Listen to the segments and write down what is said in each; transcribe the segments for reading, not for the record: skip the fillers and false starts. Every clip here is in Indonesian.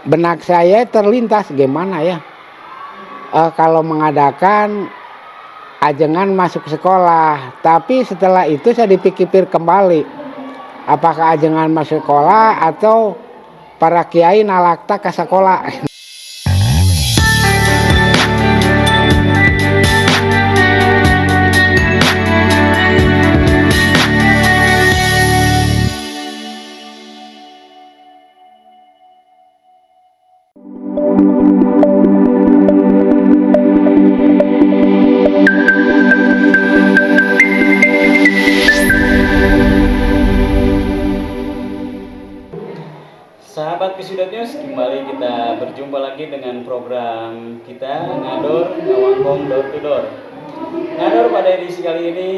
benak saya terlintas gimana ya, kalau mengadakan ajengan masuk sekolah. Tapi setelah itu saya dipikir kembali, apakah ajengan masuk sekolah atau para kiai nalakta ke sekolah. Sahabat Wisuda News, kembali kita berjumpa lagi dengan program kita Ngador Ngawangkong Door to Door. Ngador pada edisi kali ini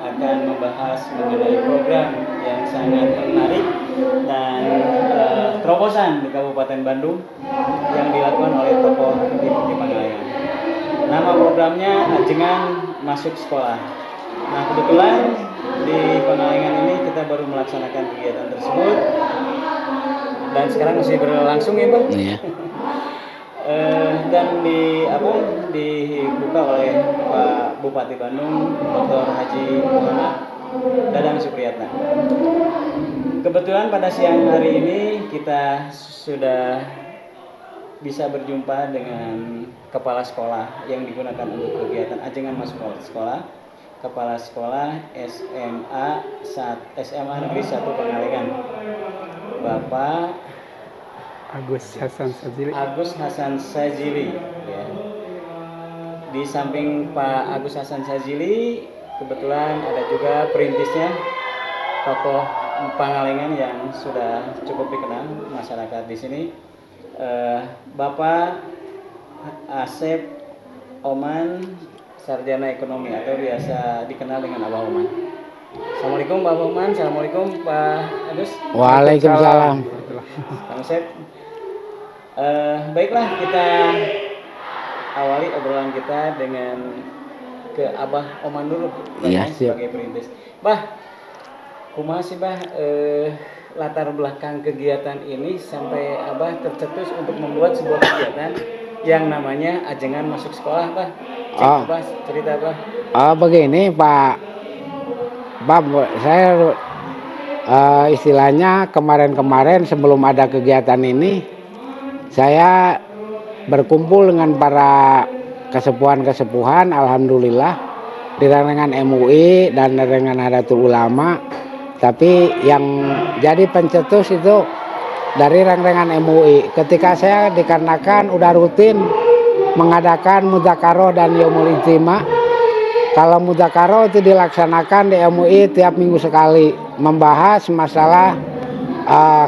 akan membahas mengenai program yang sangat menarik dan terobosan di Kabupaten Bandung yang dilakukan oleh tokoh di Pangalengan. Nama programnya Ajengan Masuk Sekolah. Nah, kebetulan di Pangalengan ini kita baru melaksanakan kegiatan tersebut dan sekarang masih berlangsung ya, Bang. Iya. Dan dibuka oleh Pak Bupati Bandung, Dr. Haji Muhammad Dadang Supriyatna. Kebetulan pada siang hari ini kita sudah bisa berjumpa dengan kepala sekolah yang digunakan untuk kegiatan ajengan masuk sekolah, kepala sekolah SMA Negeri 1 Pangalengan, Bapak Agus Hasan Sajili. Ya. Di samping Pak Agus Hasan Sajili, kebetulan ada juga perintisnya, tokoh Pangalengan yang sudah cukup dikenal masyarakat di sini, Bapak Asep Oman, sarjana ekonomi atau biasa dikenal dengan Abah Oman. Assalamualaikum Pak Oman, assalamualaikum Pak Agus. Waalaikumsalam. Kang Asep. Baiklah, kita awali obrolan kita dengan ke Abah Oman dulu, Iya, sebagai perintis. Bah, kumaha sih Bah latar belakang kegiatan ini sampai Abah tercetus untuk membuat sebuah kegiatan yang namanya ajengan masuk sekolah, Bah? Abah cerita, Bah. Begini Pak, saya istilahnya kemarin sebelum ada kegiatan ini, saya berkumpul dengan para kesepuhan, alhamdulillah di Rangrengan MUI dan Rangrengan Nahdlatul Ulama. Tapi yang jadi pencetus itu dari Rangrengan MUI. Ketika saya dikarenakan udah rutin mengadakan mudzakarah dan yaumul ijtima. Kalau mudzakarah itu dilaksanakan di MUI tiap minggu sekali, membahas masalah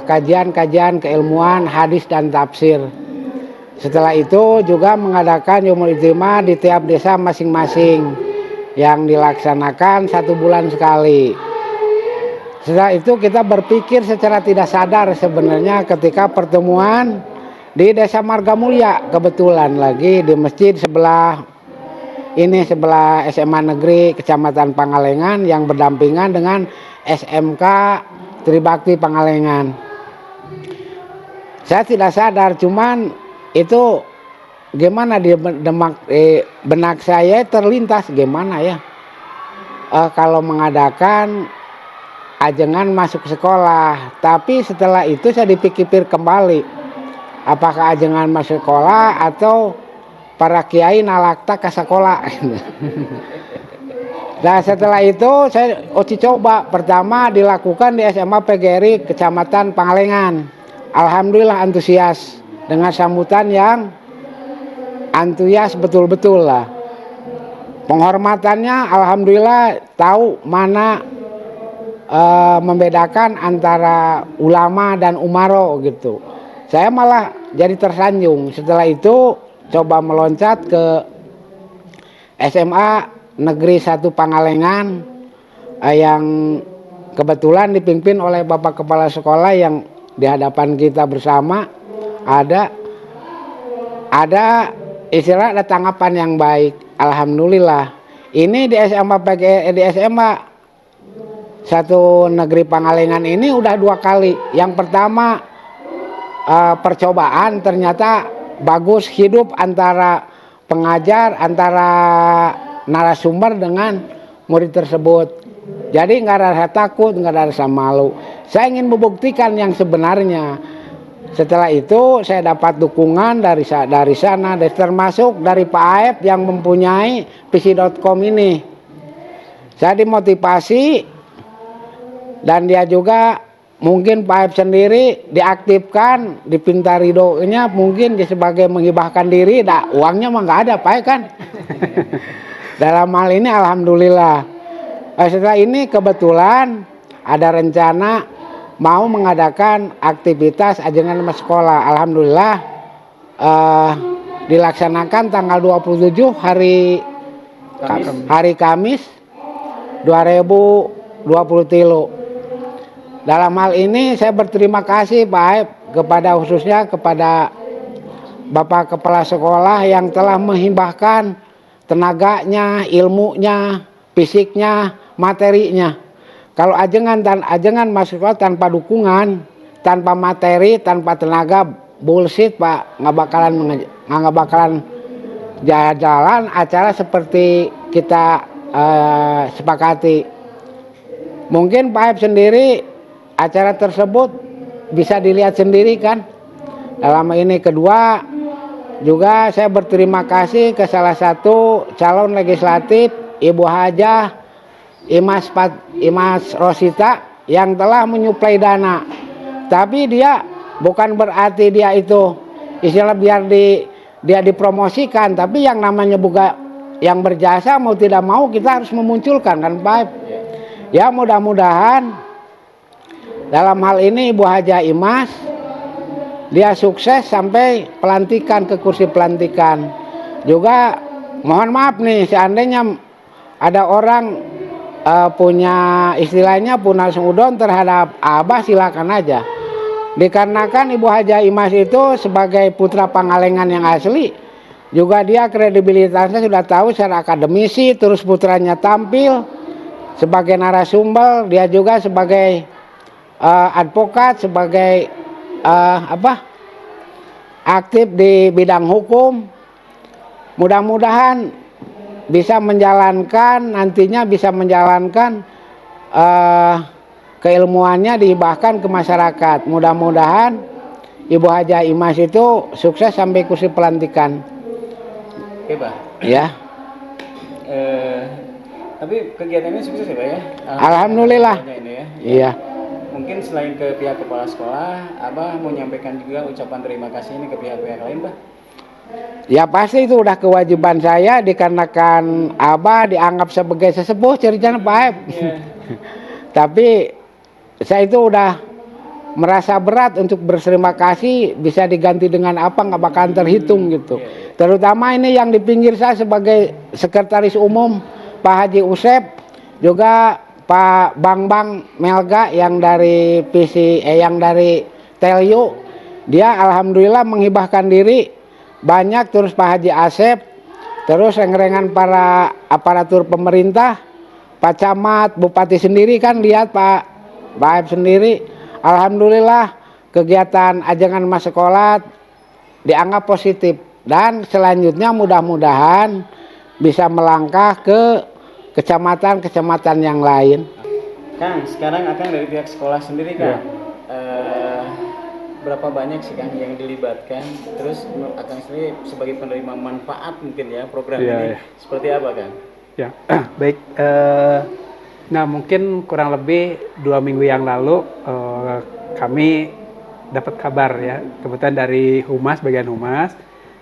kajian-kajian keilmuan hadis dan tafsir. Setelah itu juga mengadakan yaumul ijtima di tiap desa masing-masing yang dilaksanakan 1 bulan sekali. Setelah itu kita berpikir secara tidak sadar sebenarnya ketika pertemuan di Desa Margamulya, kebetulan lagi di masjid sebelah SMA Negeri Kecamatan Pangalengan yang berdampingan dengan SMK Tribakti Pangalengan. Saya tidak sadar, cuman itu gimana di benak saya terlintas gimana ya, kalau mengadakan ajengan masuk sekolah. Tapi setelah itu saya dipikir kembali, apakah ajengan masuk sekolah atau para kiai nalakta ke sekolah. Nah setelah itu saya uji coba, pertama dilakukan di SMA PGRI Kecamatan Pangalengan. Alhamdulillah antusias dengan sambutan yang antusias betul-betul lah. Penghormatannya alhamdulillah tahu mana membedakan antara ulama dan umaro gitu. Saya malah jadi tersanjung. Setelah itu coba meloncat ke SMA Negeri 1 Pangalengan yang kebetulan dipimpin oleh Bapak Kepala Sekolah yang di hadapan kita bersama. Ada istilah, ada tanggapan yang baik. Alhamdulillah. Ini di SMA 1 Negeri Pangalengan ini udah 2 kali. Yang pertama percobaan ternyata bagus hidup antara pengajar, antara narasumber dengan murid tersebut. Jadi nggak ada rasa takut, nggak ada rasa malu. Saya ingin membuktikan yang sebenarnya. Setelah itu saya dapat dukungan dari sana, termasuk dari Pak Aep yang mempunyai PC.com ini. Saya dimotivasi dan dia juga mungkin Pak Aep sendiri diaktifkan, dipinta ridhonya mungkin dia sebagai menghibahkan diri, uangnya mah nggak ada Pak Aep kan. Dalam hal ini alhamdulillah. Setelah ini kebetulan ada rencana mau mengadakan aktivitas ajengan mas sekolah. Alhamdulillah dilaksanakan tanggal 27 hari Kamis 2023. Dalam hal ini saya berterima kasih Pak Aep khususnya kepada Bapak Kepala Sekolah yang telah menghibahkan tenaganya, ilmunya, fisiknya, materinya. Kalau ajengan mas sekolah tanpa dukungan, tanpa materi, tanpa tenaga, bullshit Pak, nggak bakalan jalan acara seperti kita sepakati. Mungkin Pak Aep sendiri acara tersebut bisa dilihat sendiri kan. Dalam ini kedua juga saya berterima kasih ke salah satu calon legislatif Ibu Hajah Imas Rosita yang telah menyuplai dana. Tapi dia bukan berarti dia itu istilah biar dia dipromosikan, tapi yang namanya buka yang berjasa mau tidak mau kita harus memunculkan kan Pak. Ya mudah-mudahan dalam hal ini Ibu Haja Imas dia sukses sampai pelantikan ke kursi pelantikan. Juga mohon maaf nih seandainya ada orang punya istilahnya punya seudon terhadap Abah, silakan aja. Dikarenakan Ibu Haja Imas itu sebagai putra Pangalengan yang asli, juga dia kredibilitasnya sudah tahu secara akademisi, terus putranya tampil sebagai narasumber, dia juga sebagai advokat, sebagai aktif di bidang hukum. Mudah-mudahan nantinya bisa menjalankan keilmuannya dihibahkan ke masyarakat. Mudah-mudahan Ibu Haja Imas itu sukses sampai kursi pelantikan. Oke Pak. Ya. Tapi kegiatannya sukses ya Pak ya? Alhamdulillah. Ini ya. Iya. Mungkin selain ke pihak kepala sekolah, Abah mau menyampaikan juga ucapan terima kasih ini ke pihak-pihak lain Pak? Ya pasti itu udah kewajiban saya dikarenakan Abah dianggap sebagai sesepuh ceritanya Pak Aep. Yeah. Tapi saya itu udah merasa berat untuk berterima kasih, bisa diganti dengan apa nggak bakalan terhitung gitu. Yeah. Terutama ini yang di pinggir saya sebagai sekretaris umum Pak Haji Usep, juga Pak Bang Melga yang dari yang dari Telyu, dia alhamdulillah menghibahkan diri banyak, terus Pak Haji Asep, terus rengan para aparatur pemerintah, Pak Camat, Bupati sendiri kan lihat Pak Aep sendiri, alhamdulillah kegiatan ajengan mas sekolah dianggap positif dan selanjutnya mudah-mudahan bisa melangkah ke kecamatan-kecamatan yang lain. Kang, sekarang Akang dari pihak sekolah sendiri Kang. Berapa banyak sih Kang yang dilibatkan? Terus Akang sendiri sebagai penerima manfaat mungkin ya program ini seperti apa Kang? Ya, baik. Nah mungkin kurang lebih 2 minggu yang lalu kami dapat kabar ya, kebetulan dari Humas, bagian Humas,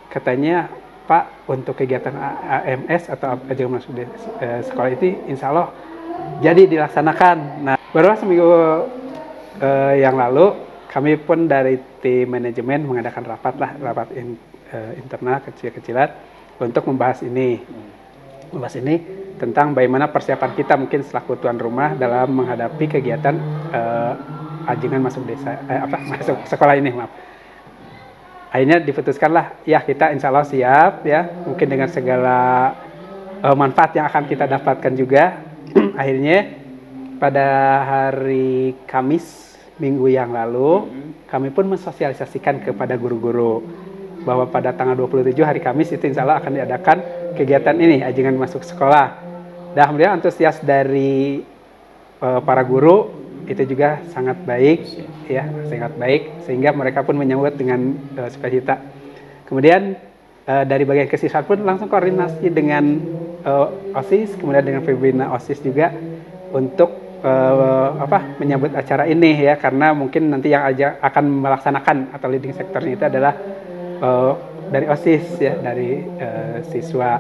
katanya Pak untuk kegiatan AMS atau ajengan masuk sekolah itu insya Allah jadi dilaksanakan. Nah baru seminggu yang lalu kami pun dari tim manajemen mengadakan rapat internal kecil-kecilan untuk membahas ini tentang bagaimana persiapan kita mungkin selaku tuan rumah dalam menghadapi kegiatan ajengan masuk masuk sekolah ini, maaf. Akhirnya diputuskanlah ya kita insya Allah siap ya, mungkin dengan segala manfaat yang akan kita dapatkan juga. Akhirnya pada hari Kamis minggu yang lalu kami pun mensosialisasikan kepada guru-guru bahwa pada tanggal 27 hari Kamis itu insya Allah akan diadakan kegiatan ini, ajengan masuk sekolah. Dan alhamdulillah antusias dari para guru itu juga sangat baik, ya, sangat baik, sehingga mereka pun menyambut dengan sukacita. Kemudian dari bagian kesiswaan pun langsung koordinasi dengan OSIS, kemudian dengan pembina OSIS juga untuk menyambut acara ini, ya, karena mungkin nanti yang akan melaksanakan atau leading sektornya itu adalah dari OSIS, ya, dari siswa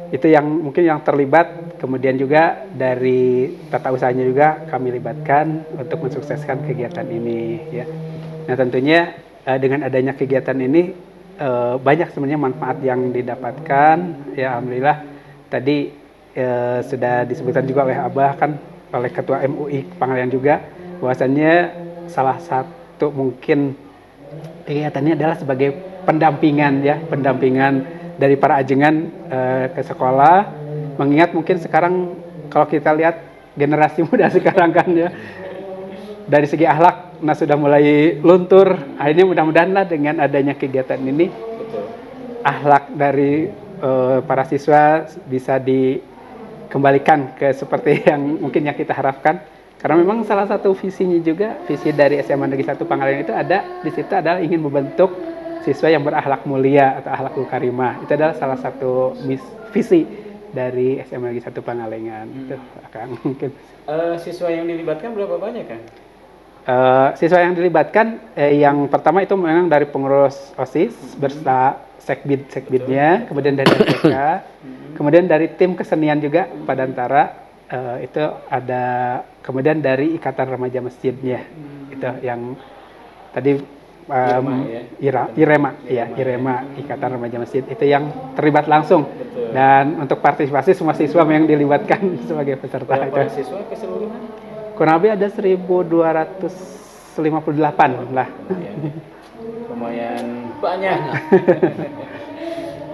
itu yang mungkin yang terlibat. Kemudian juga dari tata usahanya juga kami libatkan untuk mensukseskan kegiatan ini, ya. Nah, tentunya dengan adanya kegiatan ini banyak sebenarnya manfaat yang didapatkan, ya, alhamdulillah. Tadi sudah disebutkan juga oleh Abah, kan, oleh Ketua MUI Pangalengan juga, bahwasannya salah satu mungkin kegiatannya adalah sebagai pendampingan, ya, pendampingan dari para ajengan ke sekolah, mengingat mungkin sekarang kalau kita lihat generasi muda sekarang, kan, ya, dari segi akhlak sudah mulai luntur. Akhirnya mudah-mudahan lah dengan adanya kegiatan ini, akhlak dari para siswa bisa dikembalikan ke seperti yang mungkin yang kita harapkan. Karena memang salah satu visinya juga, visi dari SMA Negeri 1 Pangalengan itu di situ adalah ingin membentuk siswa yang berakhlak mulia atau akhlakul karimah. Itu adalah salah satu visi dari SMA Negeri 1 Pangalengan. Itu akan mungkin. Siswa yang dilibatkan berapa banyak, kan? Siswa yang dilibatkan, yang pertama itu memang dari pengurus OSIS beserta sekbidnya, kemudian dari SPK, kemudian dari tim kesenian juga Padantara, itu ada, kemudian dari Ikatan Remaja Masjidnya, itu yang tadi IREMA, Ikatan Remaja Masjid, itu yang terlibat langsung. Betul. Dan untuk partisipasi semua siswa yang dilibatkan sebagai peserta. Berapa itu siswa keseluruhan? kurang lebih ada 1.258 lah. Lumayan banyak.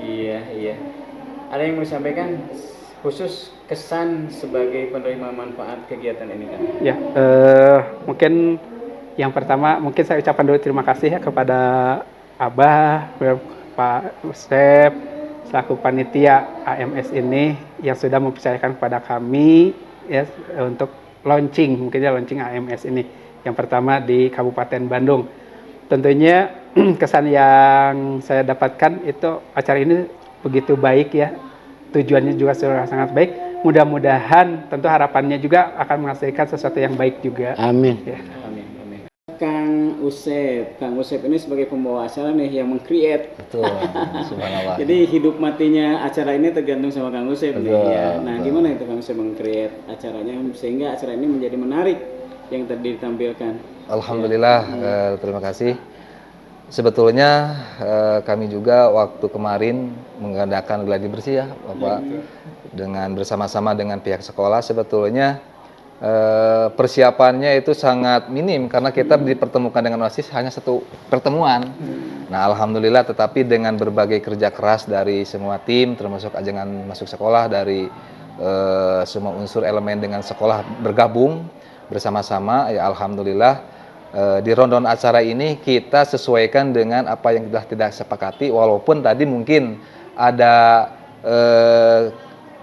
Iya. Ada yang mau disampaikan khusus kesan sebagai penerima manfaat kegiatan ini, kan? Ya, mungkin yang pertama mungkin saya ucapkan dulu terima kasih, ya, kepada Abah, Pak Usep selaku panitia AMS ini yang sudah mempercayakan kepada kami, ya, untuk launching AMS ini yang pertama di Kabupaten Bandung. Tentunya kesan yang saya dapatkan itu acara ini begitu baik, ya, tujuannya juga sudah sangat baik. Mudah-mudahan tentu harapannya juga akan menghasilkan sesuatu yang baik juga. Amin. Ya. Amin. Kang Usep ini sebagai pembawa acara nih yang meng-create. Betul, subhanallah. Jadi hidup matinya acara ini tergantung sama Kang Usep nih, ya. Nah, betul. gimana itu Kang Usep meng-create acaranya sehingga acara ini menjadi menarik yang tadi ditampilkan? Alhamdulillah, terima kasih. Sebetulnya kami juga waktu kemarin mengadakan gladi bersih, ya, Bapak, dengan bersama-sama dengan pihak sekolah. Sebetulnya persiapannya itu sangat minim karena kita dipertemukan dengan OSIS hanya satu pertemuan. Nah, alhamdulillah, tetapi dengan berbagai kerja keras dari semua tim, termasuk ajengan masuk sekolah, dari semua unsur elemen dengan sekolah bergabung bersama-sama, ya, alhamdulillah, di rundown acara ini kita sesuaikan dengan apa yang sudah tidak sepakati, walaupun tadi mungkin ada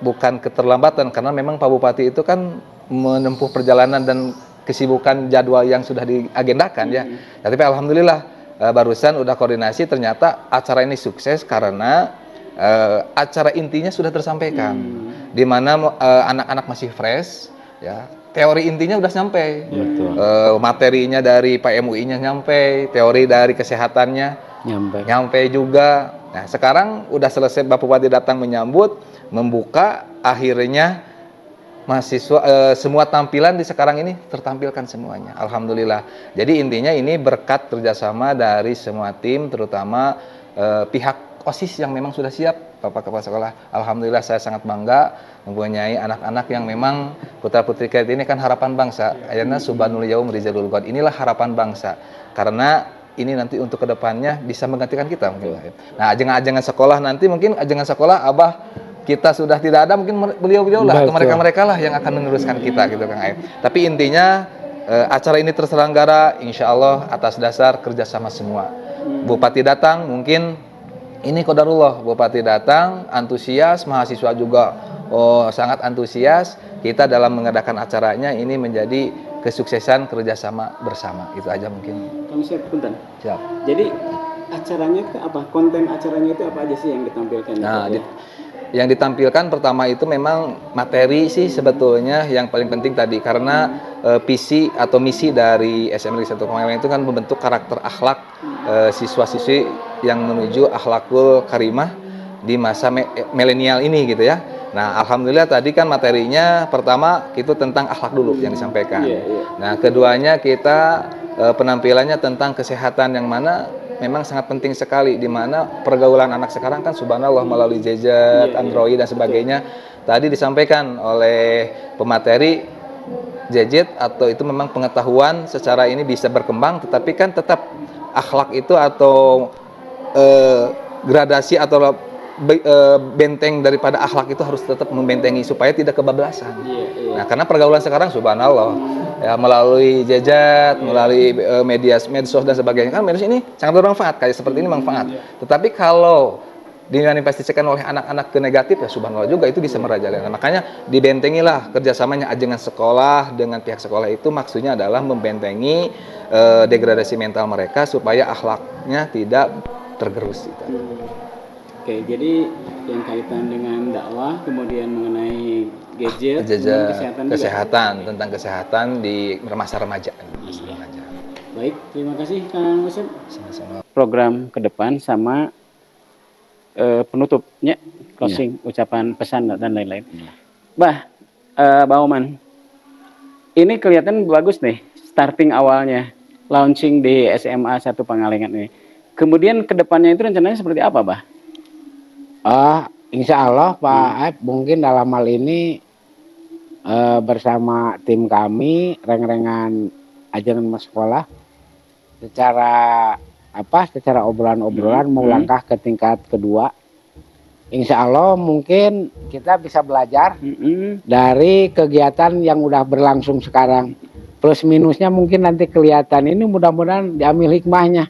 bukan keterlambatan karena memang Pak Bupati itu kan menempuh perjalanan dan kesibukan jadwal yang sudah diagendakan, ya. Tapi alhamdulillah barusan udah koordinasi, ternyata acara ini sukses karena acara intinya sudah tersampaikan, di mana anak-anak masih fresh, ya. Teori intinya udah sampai, materinya dari Pak MUI-nya nyampe, teori dari kesehatannya nyampe juga. Nah, sekarang udah selesai, Bapak Bupati datang menyambut, membuka, akhirnya mahasiswa semua tampilan di sekarang ini tertampilkan semuanya, alhamdulillah. Jadi intinya ini berkat kerjasama dari semua tim, terutama pihak OSIS yang memang sudah siap, Bapak Kepala Sekolah. Alhamdulillah, saya sangat bangga mempunyai anak-anak yang memang putra-putri kita ini kan harapan bangsa. Ayana Subhanul Yaum Rizalul God. Inilah harapan bangsa. Karena ini nanti untuk kedepannya bisa menggantikan kita mungkin. Nah, ajengan-ajengan sekolah nanti mungkin ajengan sekolah Abah kita sudah tidak ada, mungkin beliau-beliau lah atau mereka-mereka lah yang akan meneruskan kita gitu, Kang Aib. Tapi intinya acara ini terselenggara insya Allah atas dasar kerjasama semua. Bupati datang, mungkin ini qadarullah, Bupati datang, antusias, mahasiswa juga sangat antusias. Kita dalam mengadakan acaranya ini menjadi kesuksesan kerjasama bersama. Itu aja mungkin. Kang Usep, punten. Siap. Jadi acaranya itu apa? Konten acaranya itu apa aja sih yang ditampilkan? Nah, yang ditampilkan pertama itu memang materi sih sebetulnya yang paling penting tadi, karena visi atau misi dari SM Negeri 1 Pangalengan itu kan membentuk karakter akhlak siswa-siswi yang menuju akhlakul karimah di masa milenial ini gitu ya. Nah, alhamdulillah tadi kan materinya pertama itu tentang akhlak dulu yang disampaikan. Nah, keduanya kita penampilannya tentang kesehatan, yang mana memang sangat penting sekali, di mana pergaulan anak sekarang kan subhanallah melalui gadget, Android dan sebagainya. Tadi disampaikan oleh pemateri, gadget atau itu memang pengetahuan secara ini bisa berkembang, tetapi kan tetap akhlak itu atau gradasi atau benteng daripada akhlak itu harus tetap membentengi supaya tidak kebablasan. Nah, karena pergaulan sekarang subhanallah ya, melalui gadget, melalui medsos dan sebagainya, kan medsos ini sangat bermanfaat, kayak seperti ini manfaat. Tetapi kalau dimanifestasikan oleh anak-anak ke negatif ya subhanallah juga itu bisa merajalela. Makanya dibentengilah kerjasamanya dengan sekolah, dengan pihak sekolah itu maksudnya adalah membentengi degradasi mental mereka supaya akhlaknya tidak tergerus gitu. Oke, jadi yang kaitan dengan dakwah, kemudian mengenai gadget, kesehatan tentang kesehatan di masa remaja. Baik, terima kasih Kang Usep. Sama-sama. Program ke depan sama penutupnya, closing, ucapan pesan dan lain-lain. Bah Oman, ini kelihatan bagus nih, starting awalnya, launching di SMA 1 Pangalengan ini. Kemudian ke depannya itu rencananya seperti apa, Bah? Insya Allah Pak Aib, mungkin dalam hal ini bersama tim kami reng-rengan ajaran mas sekolah secara obrolan-obrolan mau langkah ke tingkat kedua. Insya Allah mungkin kita bisa belajar dari kegiatan yang udah berlangsung sekarang. Plus minusnya mungkin nanti kelihatan, ini mudah-mudahan diambil hikmahnya.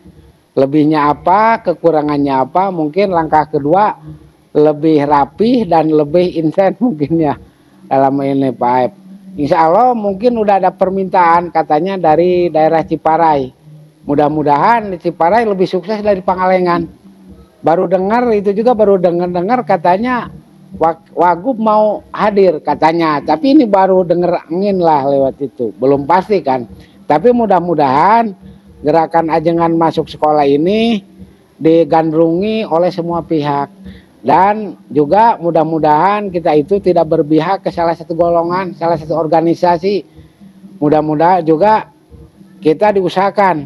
Lebihnya apa, kekurangannya apa, mungkin langkah kedua lebih rapih dan lebih intens mungkin ya dalam ini Pak Aib. Insya Allah mungkin udah ada permintaan katanya dari daerah Ciparai. Mudah-mudahan di Ciparai lebih sukses dari Pangalengan. Baru dengar itu juga, baru dengar katanya Wagub mau hadir katanya. Tapi ini baru denger angin lah lewat itu. Belum pasti kan. Tapi mudah-mudahan gerakan ajengan masuk sekolah ini digandrungi oleh semua pihak. Dan juga mudah-mudahan kita itu tidak berpihak ke salah satu golongan, salah satu organisasi. Mudah-mudahan juga kita diusahakan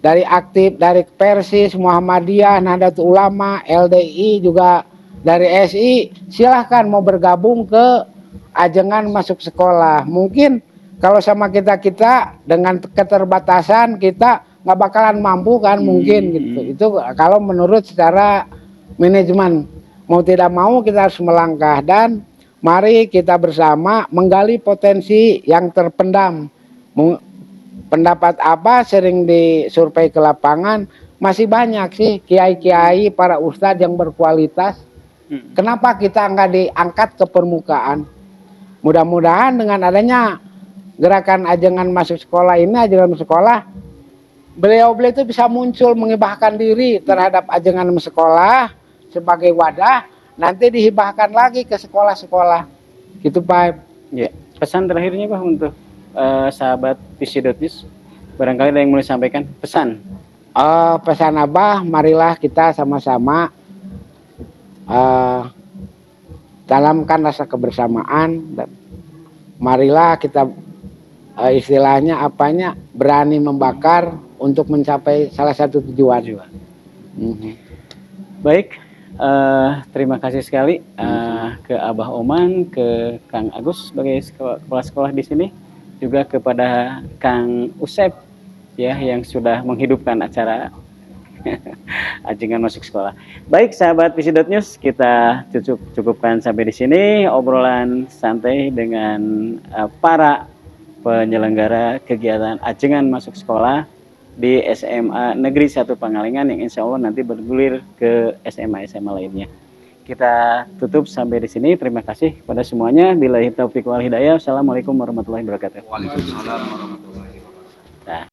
dari aktif, dari Persis, Muhammadiyah, Nahdlatul Ulama, LDI, juga dari SI, silahkan mau bergabung ke ajengan masuk sekolah. Mungkin kalau sama kita dengan keterbatasan kita nggak bakalan mampu kan, mungkin gitu. Itu kalau menurut secara manajemen. Mau tidak mau kita harus melangkah, dan mari kita bersama menggali potensi yang terpendam. Pendapat apa sering disurvei ke lapangan, masih banyak sih kiai-kiai, para ustadz yang berkualitas. Kenapa kita nggak diangkat ke permukaan? Mudah-mudahan dengan adanya gerakan ajengan masuk sekolah ini, ajengan masuk sekolah, beliau-beliau itu bisa muncul menghibahkan diri terhadap ajengan masuk sekolah sebagai wadah, nanti dihibahkan lagi ke sekolah-sekolah. Gitu Pak. Ya. Pesan terakhirnya Pak untuk sahabat Visi.News, barangkali ada yang mau disampaikan pesan. Pesan Abah, marilah kita sama-sama tanamkan rasa kebersamaan, dan marilah kita istilahnya berani membakar untuk mencapai salah satu tujuan. Baik. Terima kasih sekali ke Abah Oman, ke Kang Agus sebagai kepala sekolah di sini, juga kepada Kang Usep ya yang sudah menghidupkan acara ajengan masuk sekolah. Baik sahabat Visi.News, kita cukupkan sampai di sini obrolan santai dengan para penyelenggara kegiatan ajengan masuk sekolah di SMA Negeri 1 Pangalengan yang insya Allah nanti bergulir ke SMA-SMA lainnya. Kita tutup sampai di sini. Terima kasih kepada semuanya. Billahi taufiq wal hidayah. Assalamualaikum warahmatullahi wabarakatuh. Waalaikumsalam warahmatullahi wabarakatuh. Nah.